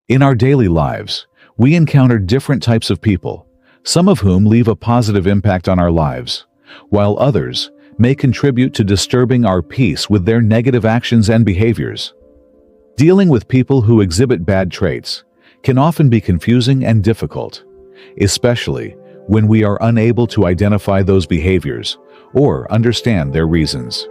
In our daily lives, we encounter different types of people, some of whom leave a positive impact on our lives, while others may contribute to disturbing our peace with their negative actions and behaviors. Dealing with people who exhibit bad traits can often be confusing and difficult, especially when we are unable to identify those behaviors or understand their reasons.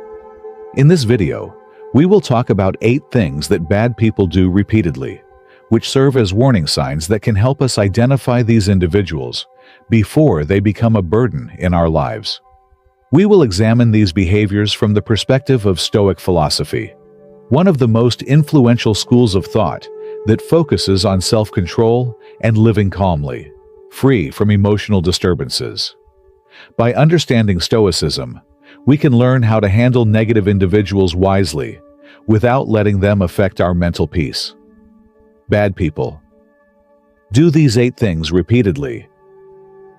In this video, we will talk about 8 things that bad people do repeatedly, which serve as warning signs that can help us identify these individuals before they become a burden in our lives. We will examine these behaviors from the perspective of Stoic philosophy, one of the most influential schools of thought that focuses on self-control and living calmly, free from emotional disturbances. By understanding Stoicism, we can learn how to handle negative individuals wisely without letting them affect our mental peace. Bad people. Do these 8 things repeatedly.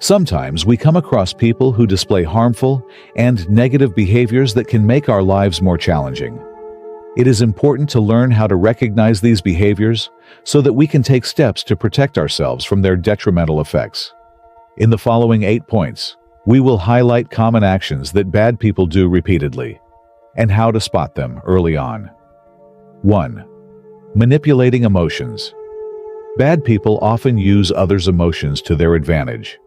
Sometimes we come across people who display harmful and negative behaviors that can make our lives more challenging. It is important to learn how to recognize these behaviors so that we can take steps to protect ourselves from their detrimental effects. In the following 8 points, we will highlight common actions that bad people do repeatedly and how to spot them early on. 1. Manipulating emotions. Bad people often use others' emotions to their advantage.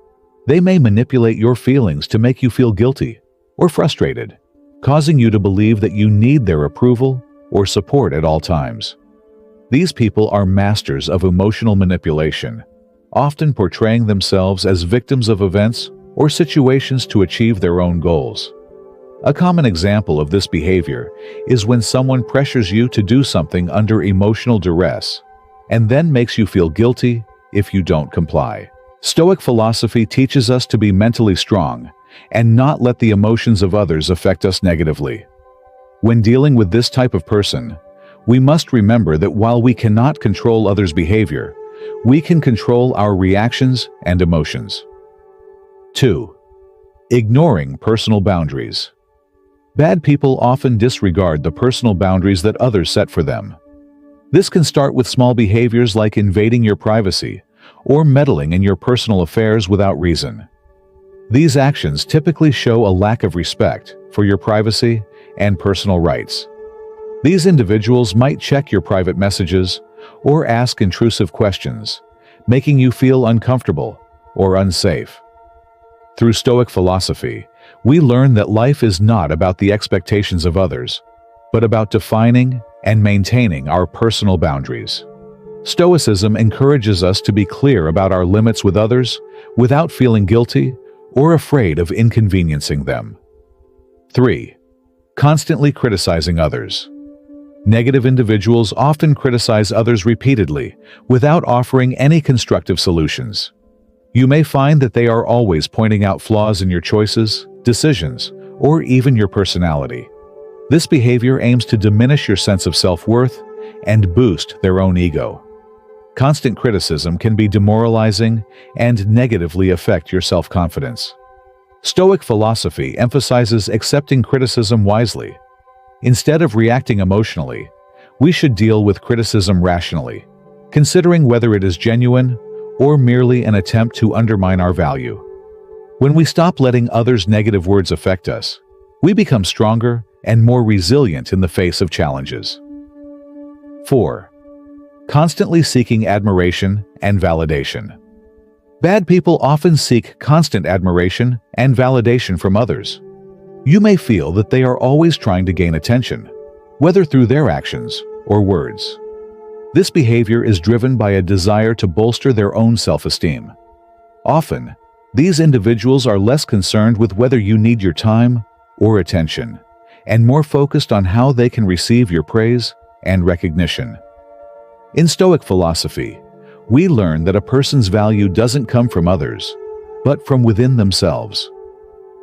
They may manipulate your feelings to make you feel guilty or frustrated, causing you to believe that you need their approval or support at all times. These people are masters of emotional manipulation, often portraying themselves as victims of events or situations to achieve their own goals. A common example of this behavior is when someone pressures you to do something under emotional duress and then makes you feel guilty if you don't comply. Stoic philosophy teaches us to be mentally strong and not let the emotions of others affect us negatively. When dealing with this type of person, we must remember that while we cannot control others' behavior, we can control our reactions and emotions. 2. Ignoring personal boundaries. Bad people often disregard the personal boundaries that others set for them. This can start with small behaviors like invading your privacy or meddling in your personal affairs without reason. These actions typically show a lack of respect for your privacy and personal rights. These individuals might check your private messages or ask intrusive questions, making you feel uncomfortable or unsafe. Through Stoic philosophy, we learn that life is not about the expectations of others, but about defining and maintaining our personal boundaries. Stoicism encourages us to be clear about our limits with others without feeling guilty or afraid of inconveniencing them. 3. Constantly criticizing others. Negative individuals often criticize others repeatedly without offering any constructive solutions. You may find that they are always pointing out flaws in your choices, decisions, or even your personality. This behavior aims to diminish your sense of self-worth and boost their own ego. Constant criticism can be demoralizing and negatively affect your self-confidence. Stoic philosophy emphasizes accepting criticism wisely. Instead of reacting emotionally, we should deal with criticism rationally, considering whether it is genuine or merely an attempt to undermine our value. When we stop letting others' negative words affect us, we become stronger and more resilient in the face of challenges. 4. Constantly seeking admiration and validation. Bad people often seek constant admiration and validation from others. You may feel that they are always trying to gain attention, whether through their actions or words. This behavior is driven by a desire to bolster their own self-esteem. Often, these individuals are less concerned with whether you need your time or attention, and more focused on how they can receive your praise and recognition. In Stoic philosophy, we learn that a person's value doesn't come from others, but from within themselves.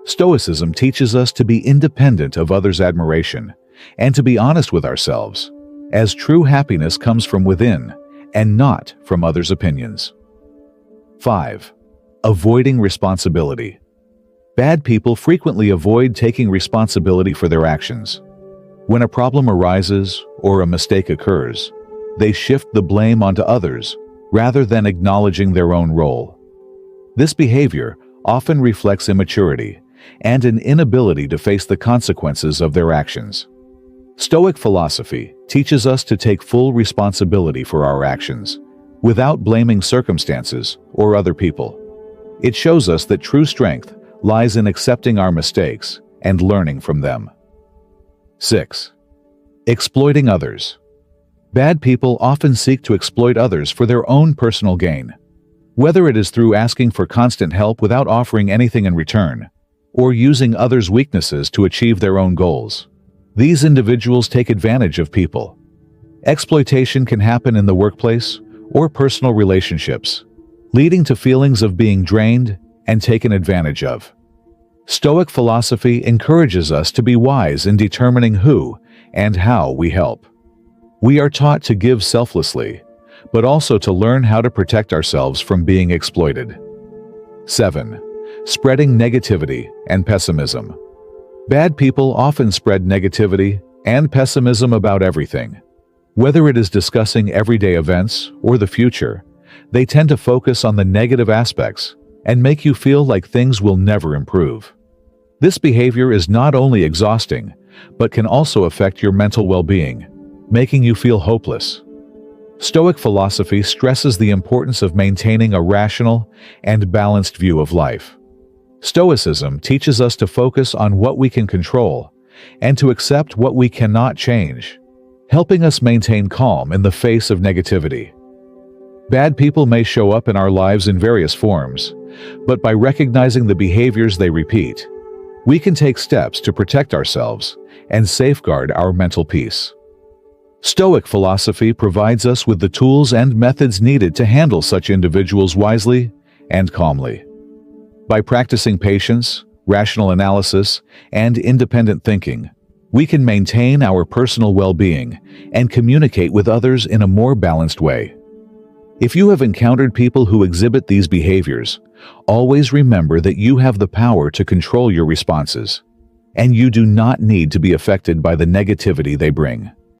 Stoicism teaches us to be independent of others' admiration and to be honest with ourselves, as true happiness comes from within and not from others' opinions. 5. Avoiding responsibility. Bad people frequently avoid taking responsibility for their actions. When a problem arises or a mistake occurs, they shift the blame onto others rather than acknowledging their own role. This behavior often reflects immaturity and an inability to face the consequences of their actions. Stoic philosophy teaches us to take full responsibility for our actions, without blaming circumstances or other people. It shows us that true strength lies in accepting our mistakes and learning from them. 6. Exploiting others. Bad people often seek to exploit others for their own personal gain, whether it is through asking for constant help without offering anything in return, or using others' weaknesses to achieve their own goals. These individuals take advantage of people. Exploitation can happen in the workplace or personal relationships, leading to feelings of being drained and taken advantage of. Stoic philosophy encourages us to be wise in determining who and how we help. We are taught to give selflessly, but also to learn how to protect ourselves from being exploited. 7. Spreading negativity and pessimism. Bad people often spread negativity and pessimism about everything. Whether it is discussing everyday events or the future, they tend to focus on the negative aspects and make you feel like things will never improve. This behavior is not only exhausting, but can also affect your mental well-being, making you feel hopeless. Stoic philosophy stresses the importance of maintaining a rational and balanced view of life. Stoicism teaches us to focus on what we can control and to accept what we cannot change, helping us maintain calm in the face of negativity. Bad people may show up in our lives in various forms, but by recognizing the behaviors they repeat, we can take steps to protect ourselves and safeguard our mental peace. Stoic philosophy provides us with the tools and methods needed to handle such individuals wisely and calmly. By practicing patience, rational analysis, and independent thinking, we can maintain our personal well-being and communicate with others in a more balanced way. If you have encountered people who exhibit these behaviors, always remember that you have the power to control your responses, and you do not need to be affected by the negativity they bring.